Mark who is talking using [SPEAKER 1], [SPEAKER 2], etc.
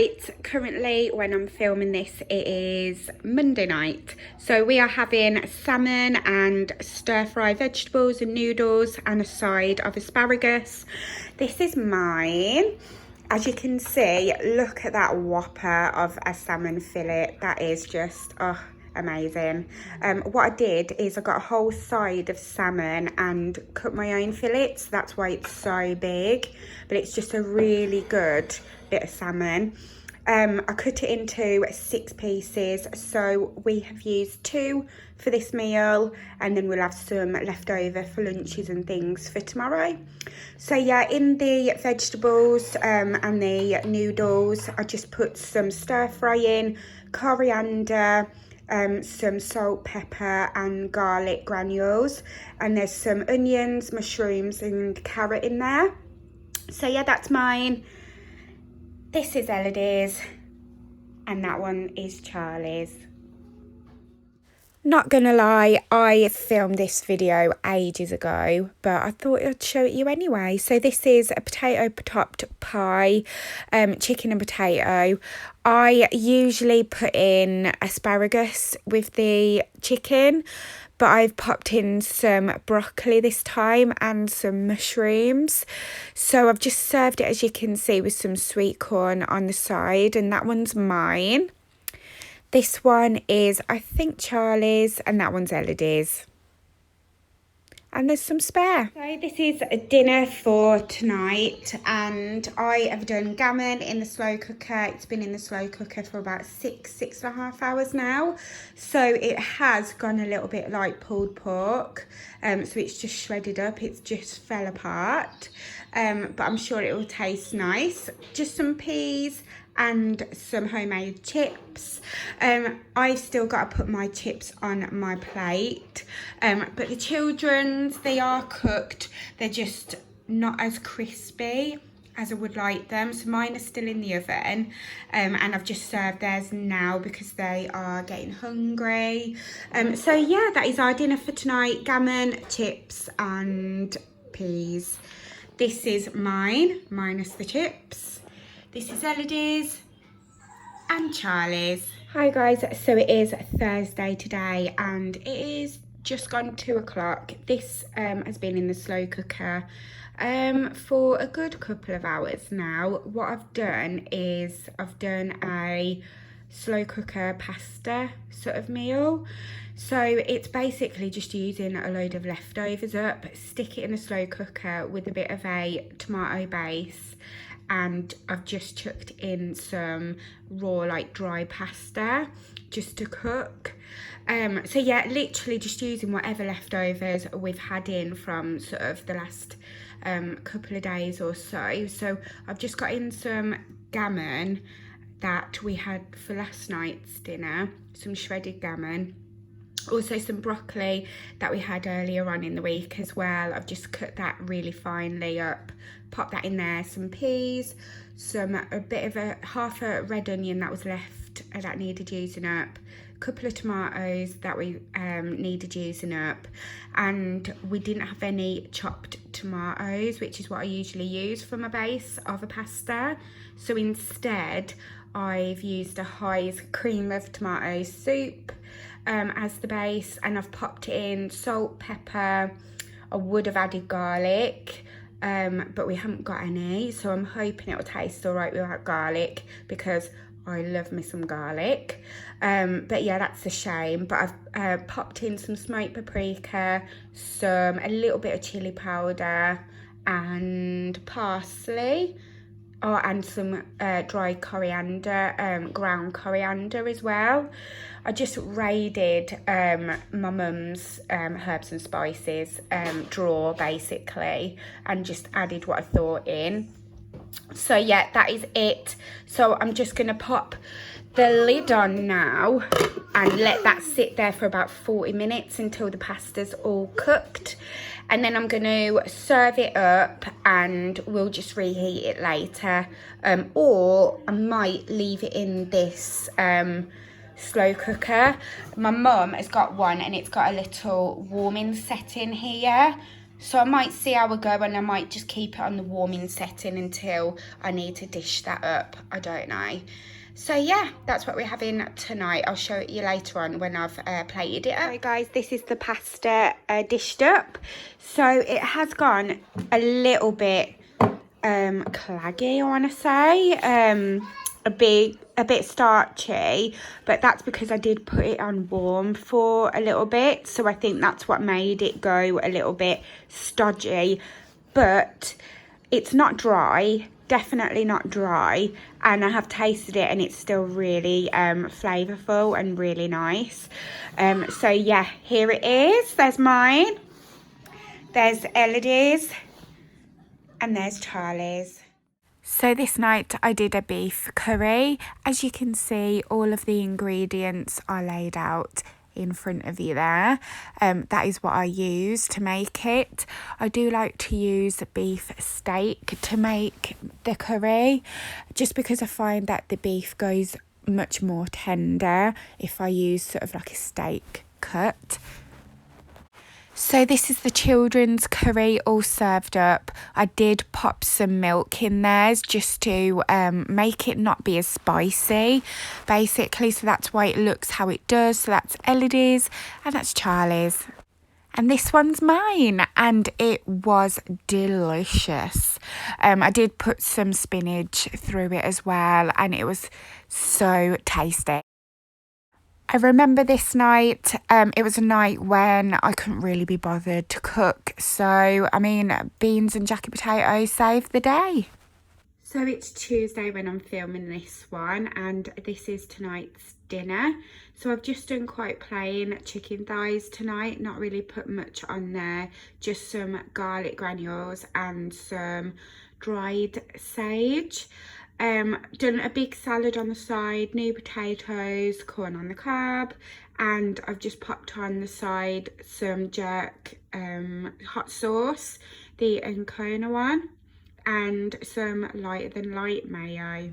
[SPEAKER 1] Right, currently when I'm filming this, it is Monday night. So we are having salmon and stir-fry vegetables and noodles and a side of asparagus. This is mine. As you can see, look at that whopper of a salmon fillet. That is just, oh, amazing. What I did is I got a whole side of salmon and cut my own fillets. That's why it's so big, but it's just a really good bit of salmon. I cut it into 6 pieces, so we have used 2 for this meal, and then we'll have some left over for lunches and things for tomorrow. So yeah, in the vegetables and the noodles, I just put some stir fry in, coriander, some salt, pepper and garlic granules, and there's some onions, mushrooms and carrot in there. So yeah, that's mine. This is Elodie's, and that one is Charlie's. Not gonna lie, I filmed this video ages ago, but I thought I'd show it you anyway. So this is a potato topped pie, chicken and potato. I usually put in asparagus with the chicken, but I've popped in some broccoli this time and some mushrooms. So I've just served it, as you can see, with some sweet corn on the side, and that one's mine. This one is, I think, Charlie's, and that one's Elodie's. And there's some spare. So this is a dinner for tonight, and I have done gammon in the slow cooker. It's been in the slow cooker for about 6.5 hours now. So it has gone a little bit like pulled pork. So it's just shredded up. It's just fell apart. But I'm sure it will taste nice. Just some peas and some homemade chips. I've still got to put my chips on my plate, but the children's, they are cooked. They're just not as crispy as I would like them, so mine are still in the oven, and I've just served theirs now because they are getting hungry. So yeah, that is our dinner for tonight: gammon, chips and peas. This is mine, minus the chips. This is Elodie's and Charlie's. Hi guys, so it is Thursday today and it is just gone 2 o'clock. This has been in the slow cooker for a good couple of hours now. What I've done is I've done a slow cooker pasta sort of meal. So it's basically just using a load of leftovers up, stick it in a slow cooker with a bit of a tomato base, and I've just chucked in some raw, like dry pasta just to cook. So yeah, literally just using whatever leftovers we've had in from sort of the last couple of days or so. So I've just got in some gammon that we had for last night's dinner, some shredded gammon. Also some broccoli that we had earlier on in the week as well. I've just cut that really finely up, pop that in there, some peas, a bit of half a red onion that was left that needed using up, a couple of tomatoes that we needed using up, and we didn't have any chopped tomatoes, which is what I usually use for my base of a pasta. So instead I've used a High's cream of tomato soup as the base, and I've popped in salt, pepper. I would have added garlic, but we haven't got any, so I'm hoping it will taste all right without garlic because I love me some garlic. But yeah, that's a shame. But I've popped in some smoked paprika, a little bit of chili powder and parsley. Oh, and some dry coriander, ground coriander as well. I just raided my mum's herbs and spices drawer basically, and just added what I thought in. So yeah, that is it. So I'm just gonna pop the lid on now and let that sit there for about 40 minutes until the pasta's all cooked. And then I'm going to serve it up and we'll just reheat it later. Or I might leave it in this slow cooker. My mum has got one and it's got a little warming setting here. So I might see how I go, and I might just keep it on the warming setting until I need to dish that up. I don't know. So yeah, that's what we're having tonight. I'll show it you later on when I've plated it up. Right guys, this is the pasta dished up. So it has gone a little bit claggy, I want to say. A bit starchy, but that's because I did put it on warm for a little bit, so I think that's what made it go a little bit stodgy. But it's not dry, definitely not dry, and I have tasted it and it's still really flavorful and really nice. So yeah, here it is. There's mine, there's Elodie's, and there's Charlie's. So this night I did a beef curry. As you can see, all of the ingredients are laid out in front of you there. That is what I use to make it. I do like to use beef steak to make the curry, just because I find that the beef goes much more tender if I use sort of like a steak cut. So this is the children's curry all served up. I did pop some milk in theirs just to make it not be as spicy, basically. So that's why it looks how it does. So that's Elodie's and that's Charlie's. And this one's mine, and it was delicious. I did put some spinach through it as well, and it was so tasty. I remember this night, it was a night when I couldn't really be bothered to cook. So, I mean, beans and jacket potatoes saved the day. So it's Tuesday when I'm filming this one, and this is tonight's dinner. So I've just done quite plain chicken thighs tonight, not really put much on there, just some garlic granules and some dried sage. Done a big salad on the side, new potatoes, corn on the cob, and I've just popped on the side some jerk hot sauce, the Ancona one, and some lighter than light mayo.